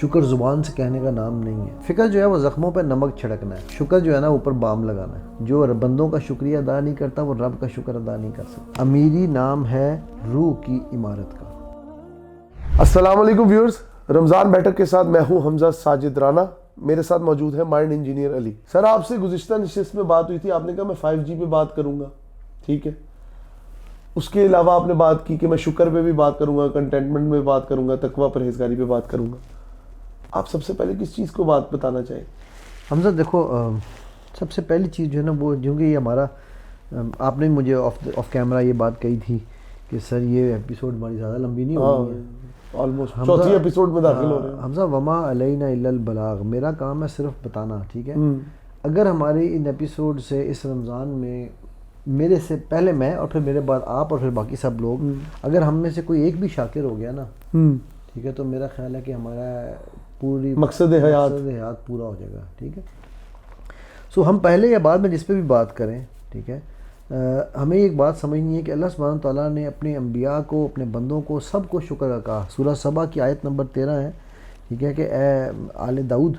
شکر زبان سے کہنے کا نام نہیں ہے. فکر جو ہے وہ زخموں پہ نمک چھڑکنا ہے. شکر جو ہے نا اوپر بام لگانا ہے. جو بندوں کا شکریہ ادا نہیں کرتا وہ رب کا شکر ادا نہیں کر سکتا. امیری نام ہے روح کی عمارت کا. السلام علیکم ویورز، رمضان بیٹھک کے ساتھ میں ہوں حمزہ ساجد رانا. میرے ساتھ موجود ہے مائنڈ انجینئر علی. سر آپ سے گزشتہ نشست میں بات ہوئی تھی، آپ نے کہا میں 5G پہ بات کروں گا، ٹھیک ہے. اس کے علاوہ آپ نے بات کی کہ میں شکر پہ بھی بات کروں گا، کنٹینٹمنٹ میں بات کروں گا، تقویٰ پرہیزگاری پہ بات کروں گا. آپ سب سے پہلے کس چیز کو بات بتانا چاہیں؟ حمزہ دیکھو، سب سے پہلی چیز جو ہے نا وہ کیونکہ یہ ہمارا آپ نے مجھے آف کیمرہ یہ بات کہی تھی کہ سر یہ ایپیسوڈ ہماری زیادہ لمبی نہیں ہو رہی ہے، آلموسٹ چوتھی ایپیسوڈ میں داخل ہو رہے ہیں. حمزہ وما علینا الا البلاغ، میرا کام ہے صرف بتانا، ٹھیک ہے. اگر ہماری ان ایپیسوڈ سے اس رمضان میں میرے سے پہلے میں اور پھر میرے بعد آپ اور پھر باقی سب لوگ، اگر ہم میں سے کوئی ایک بھی شاکر ہو گیا نا، ٹھیک ہے، تو میرا خیال ہے کہ ہمارا پوری مقصد حیات پورا ہو جائے گا، ٹھیک ہے. سو ہم پہلے یا بعد میں جس پہ بھی بات کریں، ٹھیک ہے، ہمیں ایک بات سمجھنی ہے کہ اللہ سبحانہ تعالیٰ نے اپنے انبیاء کو، اپنے بندوں کو سب کو شکر کا کہا. سورہ سبا کی آیت نمبر 13 ہے، ٹھیک ہے، کہ اے آل داؤد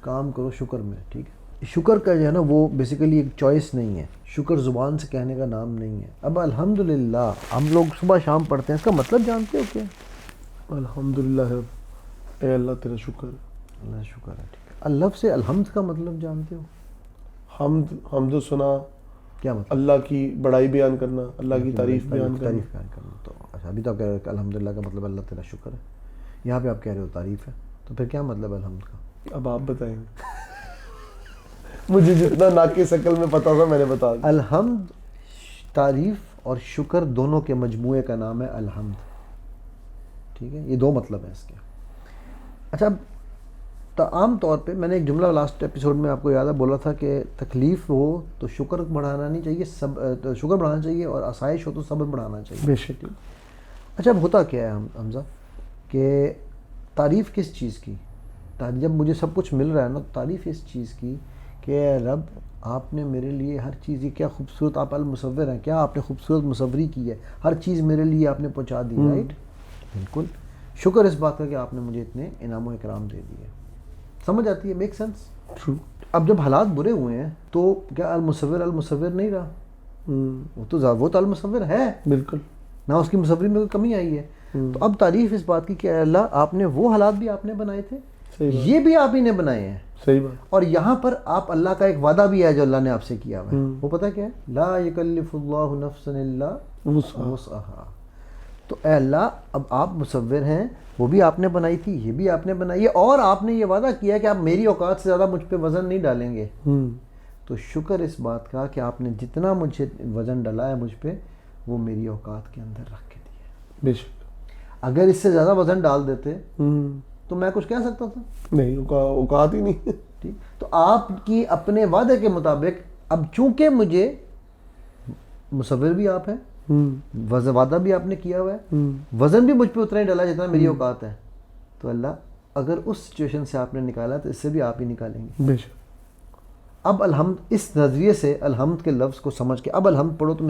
کام کرو شکر میں، ٹھیک ہے. شکر کا جو ہے نا وہ بیسیکلی ایک چوائس نہیں ہے، شکر زبان سے کہنے کا نام نہیں ہے. اب الحمدللہ ہم لوگ صبح شام پڑھتے ہیں، اس کا مطلب جانتے ہو کیا؟ الحمدللہ، اے اللہ تیرا شکر. اللہ شکر ہے، ٹھیک ہے. لفظ سے الحمد کا مطلب جانتے ہو؟ حمد و ثنا، کیا مطلب؟ اللہ کی بڑائی بیان کرنا، اللہ کی تعریف بیان کرنا. تو اچھا، ابھی تو آپ کہہ رہے ہو کہ الحمدللہ کا مطلب اللہ تیرا شکر ہے، یہاں پہ آپ کہہ رہے ہو تعریف ہے، تو پھر کیا مطلب ہے الحمد کا؟ اب آپ بتائیں گے. مجھے جتنا ناقص عقل میں پتا تھا میں نے بتا دیا. الحمد تعریف اور شکر دونوں کے مجموعے کا نام ہے الحمد، ٹھیک ہے. یہ دو مطلب ہیں اس کے. اچھا، اب عام طور پہ میں نے ایک جملہ لاسٹ ایپیسوڈ میں آپ کو یاد ہے بولا تھا کہ تکلیف ہو تو شکر بڑھانا نہیں چاہیے، شکر بڑھانا چاہیے، اور آسائش ہو تو صبر بڑھانا چاہیے. بے شک. اچھا، اب ہوتا کیا ہے حمزہ کہ تعریف کس چیز کی؟ جب مجھے سب کچھ مل رہا ہے نا، تعریف اس چیز کی کہ اے رب آپ نے میرے لیے ہر چیز، یہ کیا خوبصورت آپ المصور ہیں، کیا آپ نے خوبصورت مصوری کی ہے، ہر چیز میرے لیے آپ نے پہنچا دی، رائٹ؟ بالکل. شکر اس بات کا کہ آپ نے مجھے اتنے انعام و اکرام دے دیے. سمجھ آتی ہے؟ Make sense? ٹرو. اب جب حالات برے ہوئے ہیں تو کیا المصور نہیں رہا؟ وہ تو المصور ہے، بالکل. نہ اس کی مصوری میں کوئی کمی آئی ہے. تو اب تعریف اس بات کی کہ اے اللہ آپ نے وہ حالات بھی آپ نے بنائے تھے، یہ بھی آپ ہی نے بنائے ہیں. صحیح بات. اور یہاں پر آپ اللہ کا ایک وعدہ بھی ہے جو اللہ نے آپ سے کیا ہوا ہے، وہ پتہ کیا ہے؟ لا یکلف اللہ نفسا الا وسعها. تو اے اللہ اب آپ مصور ہیں، وہ بھی آپ نے بنائی تھی، یہ بھی آپ نے بنائی ہے، اور آپ نے یہ وعدہ کیا کہ آپ میری اوقات سے زیادہ مجھ پہ وزن نہیں ڈالیں گے. تو شکر اس بات کا کہ آپ نے جتنا مجھے وزن ڈالا ہے مجھ پہ، وہ میری اوقات کے اندر رکھ کے دیا. بے شک. اگر اس سے زیادہ وزن ڈال دیتے تو میں کچھ کہہ سکتا تھا؟ نہیں، اوقات ہی نہیں. ٹھیک. تو آپ کی اپنے وعدے کے مطابق اب چونکہ مجھے مصور بھی آپ ہیں، وعدہ بھی آپ نے کیا ہوا ہے، وزن بھی مجھ پہ اتنا ہی ڈالا جتنا میری اوقات ہے، تو اللہ اگر اس سچویشن سے آپ نے نکالا تو اس سے بھی آپ ہی نکالیں گے. بے شک. اب الحمد اس نظریے سے الحمد کے لفظ کو سمجھ کے اب الحمد پڑھو تم.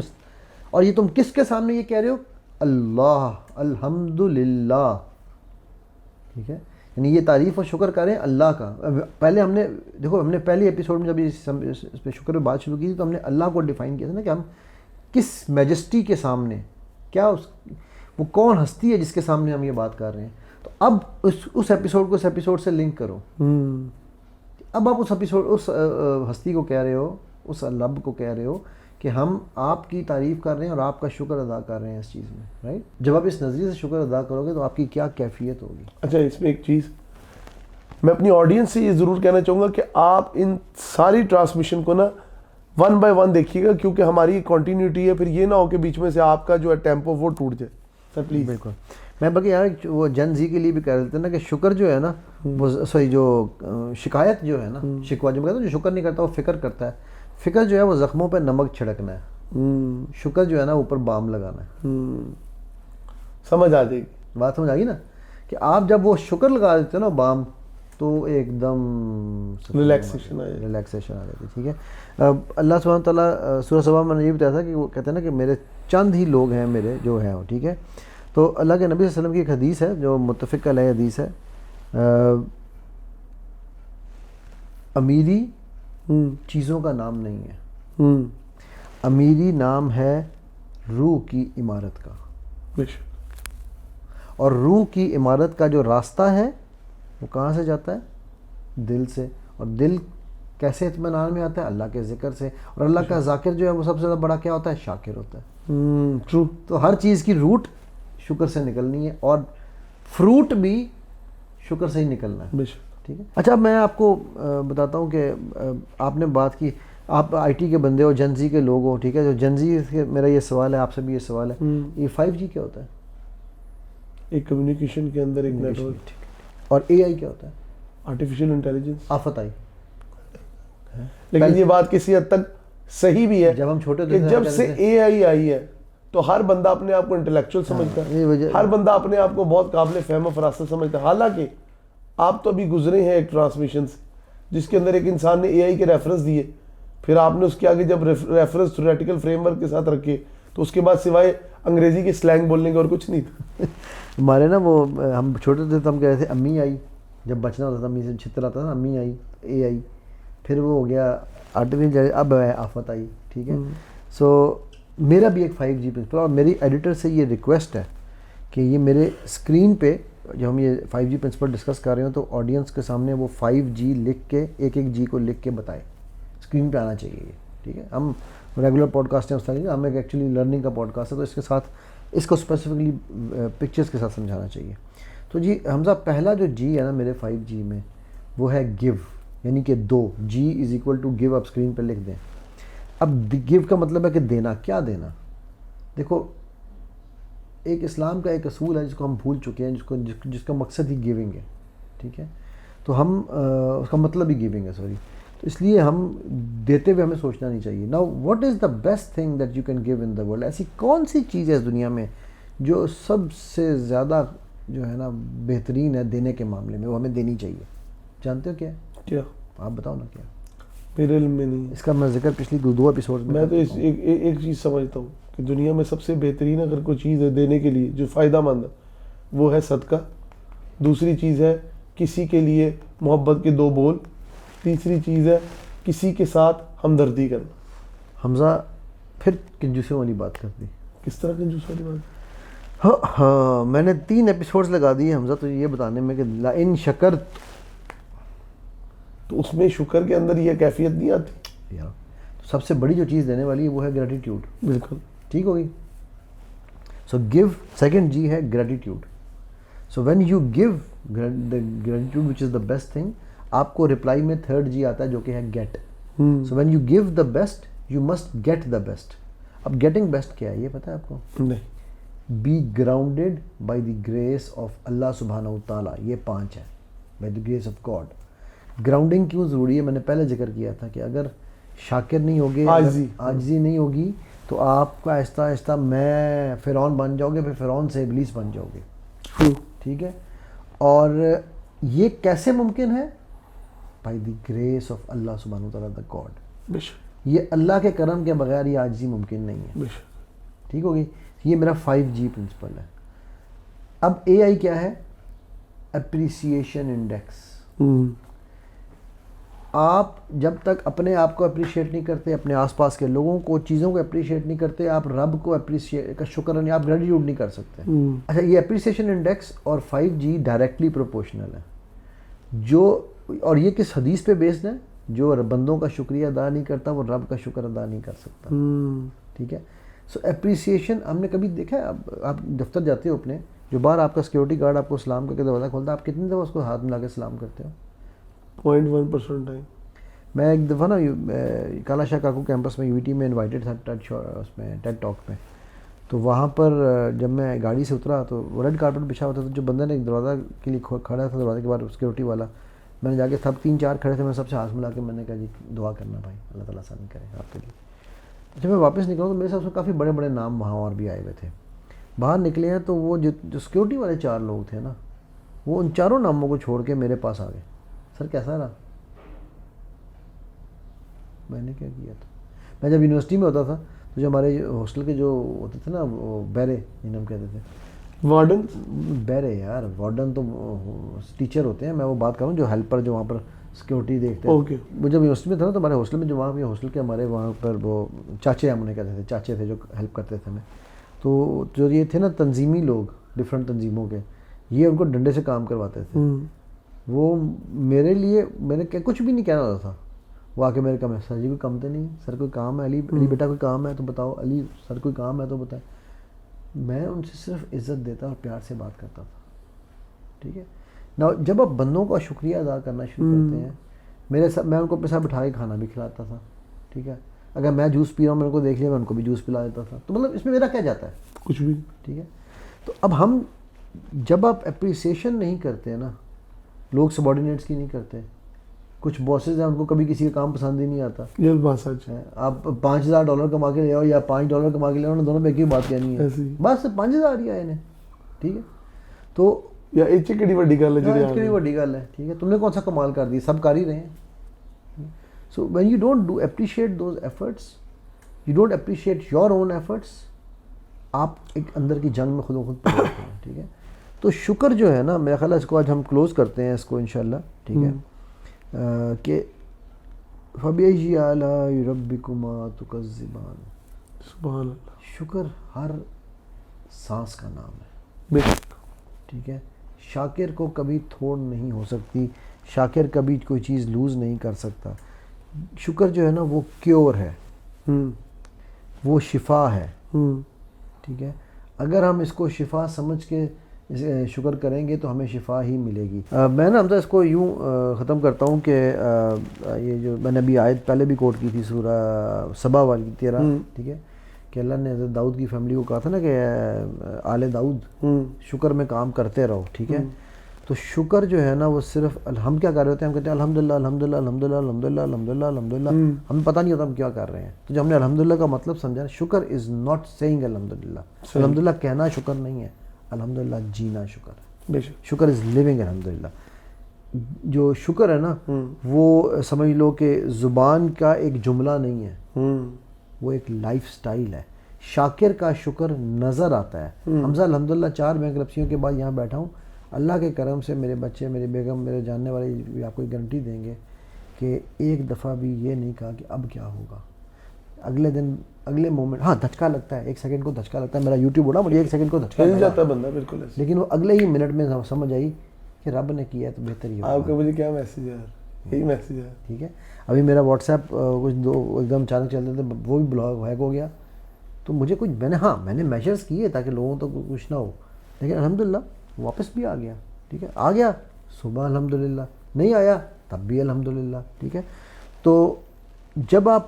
اور یہ تم کس کے سامنے یہ کہہ رہے ہو؟ اللہ، الحمدللہ، ٹھیک ہے. یعنی یہ تعریف اور شکر کریں اللہ کا. پہلے ہم نے دیکھو، ہم نے پہلی ایپیسوڈ میں جب اس پہ شکر پہ بات شروع کی تھی تو ہم نے اللہ کو ڈیفائن کیا تھا نا کہ ہم کس میجسٹی کے سامنے، کیا وہ کون ہستی ہے جس کے سامنے ہم یہ بات کر رہے ہیں. تو اب اس ایپیسوڈ کو اس ایپیسوڈ سے لنک کرو. اب آپ اس ہستی کو کہہ رہے ہو، اس رب کو کہہ رہے ہو کہ ہم آپ کی تعریف کر رہے ہیں اور آپ کا شکر ادا کر رہے ہیں اس چیز میں، رائٹ؟ جب آپ اس نظریے سے شکر ادا کرو گے تو آپ کی کیا کیفیت ہوگی. اچھا، اس میں ایک چیز میں اپنی آڈینس سے یہ ضرور کہنا چاہوں گا کہ آپ ان ساری ٹرانسمیشن کو نا 1 by 1 دیکھیے گا، کیونکہ ہماری کنٹینیوٹی ہے. پھر یہ نہ ہو کہ بیچ میں سے آپ کا جو ہے ٹیمپو وہ ٹوٹ جائے. Sir please. بالکل. میں بلکہ یار وہ جن زی کے لیے بھی کہہ رہے تھے نا کہ شکر جو ہے نا وہ سوری جو شکایت جو ہے نا، شکوہ جو کہتا ہے، جو شکر نہیں کرتا وہ فکر کرتا ہے. فکر جو ہے وہ زخموں پہ نمک چھڑکنا ہے، شکر جو ہے نا اوپر بام لگانا ہے. سمجھ آ جائے گی بات، سمجھ آ گئی نا کہ آپ جب وہ شکر لگا دیتے نا بام تو ایک دم ریلیکسیشن آ جاتی. ٹھیک ہے. اللہ سبحانہ تعالیٰ سورہ سبا میں نے یہ بتایا تھا کہ وہ کہتے ہیں نا کہ میرے چند ہی لوگ ہیں میرے جو ہیں وہ، ٹھیک ہے. تو اللہ کے نبی صلی اللہ علیہ وسلم کی ایک حدیث ہے جو متفق علیہ حدیث ہے، امیری ہوں چیزوں کا نام نہیں ہے، ہوں امیری نام ہے روح کی عمارت کا، بے شک اور روح کی عمارت کا جو راستہ ہے وہ کہاں سے جاتا ہے؟ دل سے، اور دل کیسے اطمینان میں آتا ہے؟ اللہ کے ذکر سے، اور اللہ کا ذاکر جو ہے وہ سب سے زیادہ بڑا کیا ہوتا ہے؟ شاکر ہوتا ہے۔ ٹرو تو ہر چیز کی روٹ شکر سے نکلنی ہے، اور فروٹ بھی شکر سے ہی نکلنا ہے، بے شک ٹھیک ہے۔ اچھا میں آپ کو بتاتا ہوں کہ آپ نے بات کی، آپ آئی ٹی کے بندے ہو، جنزی کے لوگ ہو، ٹھیک ہے، جو جنزی، میرا یہ سوال ہے آپ سے بھی، یہ سوال ہے، یہ 5G کیا ہوتا ہے؟ ایک کمیونیکیشن کے اندر ایک نیٹ ورک، ٹھیک ہے، اور AI کیا ہوتا ہے؟ Artificial intelligence. آفت آئی، لیکن یہ بات کسی حد تک صحیح بھی ہے جب ہم چھوٹے کہ تھے جب سے اے آئی آئی ہے تو ہر بندہ اپنے آپ کو انٹلیکچوئل سمجھتا یہ ہے، وجہ، ہر بندہ اپنے آپ کو بہت قابل فہم و فراست سمجھتا ہے۔ حالانکہ آپ تو ابھی گزرے ہیں ایک ٹرانسمیشن سے جس کے اندر ایک انسان نے اے آئی کے ریفرنس دیے، پھر آپ نے اس کے آگے جب ریفرنس تھیوریٹیکل فریم ورک کے ساتھ رکھے تو اس کے بعد سوائے انگریزی کے سلینگ بولنے کا اور کچھ نہیں تھا۔ ہمارے نا وہ ہم چھوٹے تھے تو ہم کہہ رہے تھے امی آئی، جب بچنا ہوتا تھا امی سے چھتر آتا تھا نا، امی آئی، اے آئی، پھر وہ ہو گیا آرٹیفیشل، اب ہے آفت آئی، ٹھیک ہے۔ سو میرا بھی ایک 5G پرنسپل، اور میری ایڈیٹر سے یہ ریکویسٹ ہے کہ یہ میرے اسکرین پہ جو ہم یہ 5G پرنسپل ڈسکس کر رہے ہوں تو آڈینس کے سامنے وہ 5G لکھ کے ایک ایک جی کو لکھ کے بتائے، اسکرین پہ آنا چاہیے یہ، ٹھیک ہے۔ ہم ریگولر پوڈ کاسٹ ہیں اس طرح، ہم ایک ایکچولی لرننگ کا پوڈ کاسٹ ہے، تو اس کے ساتھ اس کو اسپیسیفکلی پکچرز کے ساتھ سمجھانا چاہیے۔ تو جی حمزہ، پہلا جو جی ہے نا میرے 5G میں وہ ہے گیو، یعنی کہ دو، جی از اکول ٹو گیو، آپ اسکرین پہ لکھ دیں۔ اب گیو کا مطلب ہے کہ دینا، کیا دینا؟ دیکھو ایک اسلام کا ایک اصول ہے جس کو ہم بھول چکے ہیں، جس کا مقصد ہی گیونگ ہے، ٹھیک ہے، تو ہم اس کا مطلب ہی گیونگ ہے، سوری، تو اس لیے ہم دیتے ہوئے ہمیں سوچنا نہیں چاہیے۔ Now what is the best thing that you can give in the world? ایسی کون سی چیز ہے اس دنیا میں جو سب سے زیادہ جو ہے نا بہترین ہے دینے کے معاملے میں، وہ ہمیں دینی چاہیے؟ جانتے ہو کیا ہے؟ کیا؟ آپ بتاؤ نا کیا؟ میرے علم میں نہیں ہے۔ اس کا میں ذکر پچھلی 2 ایپیسوڈ میں تو ایک چیز سمجھتا ہوں کہ دنیا میں سب سے بہترین اگر کوئی چیز ہے دینے کے لیے جو فائدہ مند ہے وہ ہے صدقہ، دوسری چیز ہے کسی کے لیے محبت کے 2 بول، تیسری چیز ہے کسی کے ساتھ ہمدردی کرنا۔ حمزہ پھر کنجوسیوں والی بات کر دی۔ کس طرح کنجوس والی بات؟ ہاں میں نے 3 ایپیسوڈز لگا دیے حمزہ تو یہ بتانے میں کہ لئن شکرت، تو اس میں شکر کے اندر یہ کیفیت نہیں آتی؟ یار سب سے بڑی جو چیز دینے والی ہے وہ ہے گریٹیٹیوڈ، بالکل ٹھیک ہوگی؟ سو گیو، سیکنڈ جی ہے gratitude. So when you give gratitude which is the best thing, آپ کو رپلائی میں 3rd جی آتا ہے جو کہ ہے get. So when you give the best you must get the best. اب گیٹنگ بیسٹ کیا ہے یہ پتہ ہے آپ کو؟ نہیں۔ Be grounded by the grace of اللہ سبحانہ و تعالیٰ، یہ 5 ہے، by the grace of God. Grounding کیوں ضروری ہے؟ میں نے پہلے ذکر کیا تھا کہ اگر شاکر نہیں ہوگے، عاجزی نہیں ہوگی تو آپ کا آہستہ آہستہ میں فرعون بن جاؤ گے، پھر فرعون سے ابلیس بن جاؤ گے، ٹھیک ہے۔ اور یہ کیسے ممکن ہے؟ بائی دی گریس آف اللہ سبحانہ و تعالیٰ دا گاڈ۔ یہ اللہ کے کرم کے بغیر یہ عاجزی ممکن نہیں ہے، ٹھیک ہوگی؟ یہ میرا 5G پرنسپل ہے۔ اب اے آئی کیا ہے؟ Appreciation index. آپ جب تک اپنے آپ کو اپریشیٹ نہیں کرتے، اپنے آس پاس کے لوگوں کو، چیزوں کو اپریشیٹ نہیں کرتے، آپ رب کو اپریشیٹ کا شکر نہیں، آپ گریٹیٹیوڈ نہیں کر سکتے۔ اچھا یہ اپریسیشن انڈیکس اور 5G ڈائریکٹلی پروپورشنل ہے، جو اور یہ کس حدیث پہ بیسڈ ہے؟ جو بندوں کا شکریہ ادا نہیں کرتا وہ رب کا شکر ادا نہیں کر سکتا، ٹھیک ہے۔ سو اپریسیشن ہم نے کبھی دیکھا ہے، آپ دفتر جاتے ہو اپنے، جو باہر آپ کا سیکورٹی گارڈ آپ کو سلام کر کے دروازہ کھولتا ہے، آپ کتنی دفعہ اس کو ہاتھ ملا کے سلام کرتے ہو؟ 0.1% ٹائم۔ میں ایک دفعہ نا کالا شاہ کاکو کیمپس میں UT میں انوائٹیڈ تھا اس میں ٹیڈ ٹاک میں، تو وہاں پر جب میں گاڑی سے اترا تو ریڈ کارپٹ بچھا ہوا تھا، تو جو بندہ نے دروازہ کے لیے کھڑا تھا دروازے کے بعد سیکورٹی والا، میں نے جا کے سب 3-4 کھڑے تھے، میں سب سے ہاتھ ملا کے میں نے کہا جی دعا کرنا بھائی، اللہ تعالیٰ آسانی کرے آپ کے لیے۔ جب میں واپس نکلا تو میرے ساتھ کافی بڑے بڑے نام وہاں اور بھی آئے ہوئے تھے۔ باہر نکلے ہیں تو وہ جو سیکورٹی والے 4 لوگ تھے نا، وہ ان 4 ناموں کو چھوڑ کے میرے پاس آ گئے، سر کیسا رہا؟ میں نے کیا کیا تھا؟ میں جب یونیورسٹی میں ہوتا تھا تو جو ہمارے ہاسٹل کے جو ہوتے تھے نا وہ بیرے، جنہیں ہم کہتے تھے، وارڈن بہرے یار وارڈن تو ٹیچر ہوتے ہیں، میں وہ بات کروں جو ہیلپر جو وہاں پر سیکورٹی دیکھتے ہیں. اوکے. وہ جب یونیورسٹی میں تھا نا تو ہمارے ہاسٹل میں جو وہاں ہاسٹل کے ہمارے وہاں پر وہ چاچے ہم انہیں کہتے تھے، چاچے تھے جو ہیلپ کرتے تھے ہمیں. تو جو یہ تھے نا تنظیمی لوگ ڈفرینٹ تنظیموں کے، یہ ان کو ڈنڈے سے کام کرواتے تھے. وہ میرے لیے میں نے کچھ بھی نہیں کہنا ہوتا تھا، وہ آ کے میرے کام ہے سر جی کوئی کام تو نہیں سر، کوئی کام ہے علی بیٹا کوئی کام ہے تو بتاؤ، علی سر کوئی کام ہے تو بتائیں. میں ان سے صرف عزت دیتا اور پیار سے بات کرتا تھا. ٹھیک ہے نا. جب آپ بندوں کا شکریہ ادا کرنا شروع کرتے ہیں، میرے ساتھ میں ان کو اپنے ساتھ بٹھا کے کھانا بھی کھلاتا تھا. ٹھیک ہے. اگر میں جوس پی رہا ہوں میں ان کو دیکھ لیا میں ان کو بھی جوس پلا دیتا تھا. تو مطلب اس میں میرا کیا جاتا ہے کچھ بھی. ٹھیک ہے. تو اب ہم جب آپ اپریسیشن نہیں کرتے ہیں نا، لوگ سبارڈینیٹس کی نہیں کرتے. کچھ باسز ہیں ان کو کبھی کسی کا کام پسند ہی نہیں آتا. یہ بات سچ ہے. آپ $5,000 کما کے لے آؤ یا $5 کما کے لے آؤ، دونوں میں ایک ہی بات کہنی ہے، بس 5,000 ہی آئے نے. ٹھیک ہے. تو یا ایچ کیڑی وڈی گل ہے کیڑی وڈی گل ہے. ٹھیک ہے. تم نے کون سا کمال کر دی، سب کر ہی رہے ہیں. سو when you don't do appreciate those efforts, you don't appreciate your own efforts, آپ ایک اندر کی جنگ میں خود بخود پڑ جاتے ہیں. ٹھیک ہے. تو شکر جو ہے نا، میرا خیال ہے اس کو آج ہم کلوز کرتے ہیں اس کو انشاءاللہ. ٹھیک ہے. کہ فَبِأَيِّ آلَاءِ رَبِّكُمَا تُكَذِّبَانِ، سبحان اللہ. شکر ہر سانس کا نام ہے. بے شک. ٹھیک ہے. شاکر کو کبھی تھوڑ نہیں ہو سکتی، شاکر کبھی کوئی چیز لوز نہیں کر سکتا. شکر جو ہے نا وہ کیور ہے، وہ شفا ہے. ٹھیک ہے. اگر ہم اس کو شفا سمجھ کے شکر کریں گے تو ہمیں شفا ہی ملے گی. میں نا اس کو یوں ختم کرتا ہوں کہ یہ جو میں نے ابھی آیت پہلے بھی کوٹ کی تھی سورہ سبا والی 13. ٹھیک ہے. کہ اللہ نے حضرت داؤد کی فیملی کو کہا تھا نا کہ آل داؤد شکر میں کام کرتے رہو. ٹھیک ہے. تو شکر جو ہے نا وہ صرف ہم کیا کر رہے ہوتے ہیں، ہم کہتے ہیں الحمدللہ الحمدللہ الحمدللہ الحمدللہ الحمدللہ الحمدللہ، ہمیں پتہ نہیں ہوتا ہم کیا کر رہے ہیں. تو جب ہم نے الحمدللہ کا مطلب سمجھا، شکر از ناٹ سیئنگ الحمدللہ. الحمدللہ کہنا شکر نہیں ہے، الحمدللہ جینا شکر ہے. بے شک. شکر از لیونگ الحمدللہ. جو شکر ہے نا وہ سمجھ لو کہ زبان کا ایک جملہ نہیں ہے، وہ ایک لائف سٹائل ہے. شاکر کا شکر نظر آتا ہے. حمزہ الحمدللہ 4 بینکرپسیوں کے بعد یہاں بیٹھا ہوں. اللہ کے کرم سے میرے بچے، میری بیگم، میرے جاننے والے بھی آپ کو گارنٹی دیں گے کہ ایک دفعہ بھی یہ نہیں کہا کہ اب کیا ہوگا. اگلے دن اگلے مومنٹ ہاں دھچکا لگتا ہے، 1 سیکنڈ کو دھچکا لگتا ہے. میرا یوٹیوب اڑا مجھے 1 سیکنڈ کو دھچکا مل جاتا ہے بندہ بالکل ایسے. لیکن وہ اگلے ہی منٹ میں سمجھ آئی کہ رب نے کیا ہے تو بہتر ہی ہوگا. آپ کا مجھے کیا میسیج ہے یار، یہی میسیج ہے. ٹھیک ہے. ابھی میرا واٹس ایپ کچھ ایک دم اچانک چلتے تھے، وہ بھی بلاک ہیک ہو گیا. تو مجھے کچھ میں نے میجرز کیے تاکہ لوگوں تک کچھ نہ ہو، لیکن الحمدللہ واپس بھی آ گیا. ٹھیک ہے. آ گیا صبح الحمدللہ، نہیں آیا تب بھی الحمدللہ. ٹھیک ہے. تو جب آپ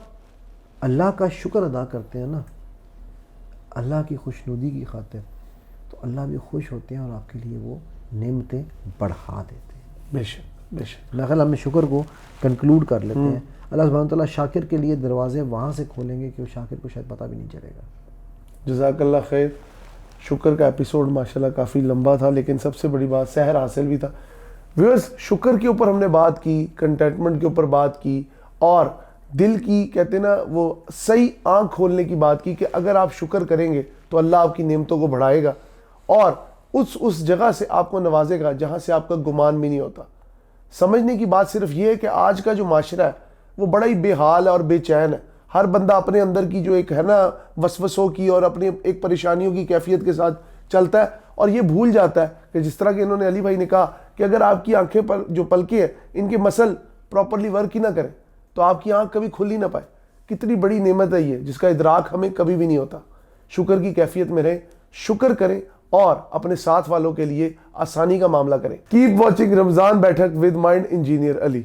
اللہ کا شکر ادا کرتے ہیں نا اللہ کی خوشنودی کی خاطر، تو اللہ بھی خوش ہوتے ہیں اور آپ کے لیے وہ نعمتیں بڑھا دیتے ہیں. بے شک بے شک. میرا خیال ہم شکر کو کنکلوڈ کر لیتے ہیں. اللہ سبحانہ وتعالیٰ شاکر کے لیے دروازے وہاں سے کھولیں گے کہ وہ شاکر کو شاید پتہ بھی نہیں چلے گا. جزاک اللہ خیر. شکر کا ایپیسوڈ ماشاءاللہ کافی لمبا تھا، لیکن سب سے بڑی بات سحر حاصل بھی تھا. ویورز، شکر کے اوپر ہم نے بات کی، کنٹینٹمنٹ کے اوپر بات کی، اور دل کی کہتے ہیں نا وہ صحیح آنکھ کھولنے کی بات کی کہ اگر آپ شکر کریں گے تو اللہ آپ کی نعمتوں کو بڑھائے گا اور اس جگہ سے آپ کو نوازے گا جہاں سے آپ کا گمان بھی نہیں ہوتا. سمجھنے کی بات صرف یہ ہے کہ آج کا جو معاشرہ ہے وہ بڑا ہی بے حال ہے اور بے چین ہے. ہر بندہ اپنے اندر کی جو ایک ہے نا وسوسوں کی اور اپنی ایک پریشانیوں کی کیفیت کے ساتھ چلتا ہے، اور یہ بھول جاتا ہے کہ جس طرح کہ انہوں نے علی بھائی نے کہا کہ اگر آپ کی آنکھیں پر جو پلکیں ہیں ان کے مسل پراپرلی ورک ہی نہ کریں تو آپ کی آنکھ کبھی کھل ہی نہ پائے. کتنی بڑی نعمت ہے یہ جس کا ادراک ہمیں کبھی بھی نہیں ہوتا. شکر کی کیفیت میں رہیں، شکر کریں اور اپنے ساتھ والوں کے لیے آسانی کا معاملہ کریں. کیپ واچنگ رمضان بیٹھک ود مائنڈ انجینئر علی.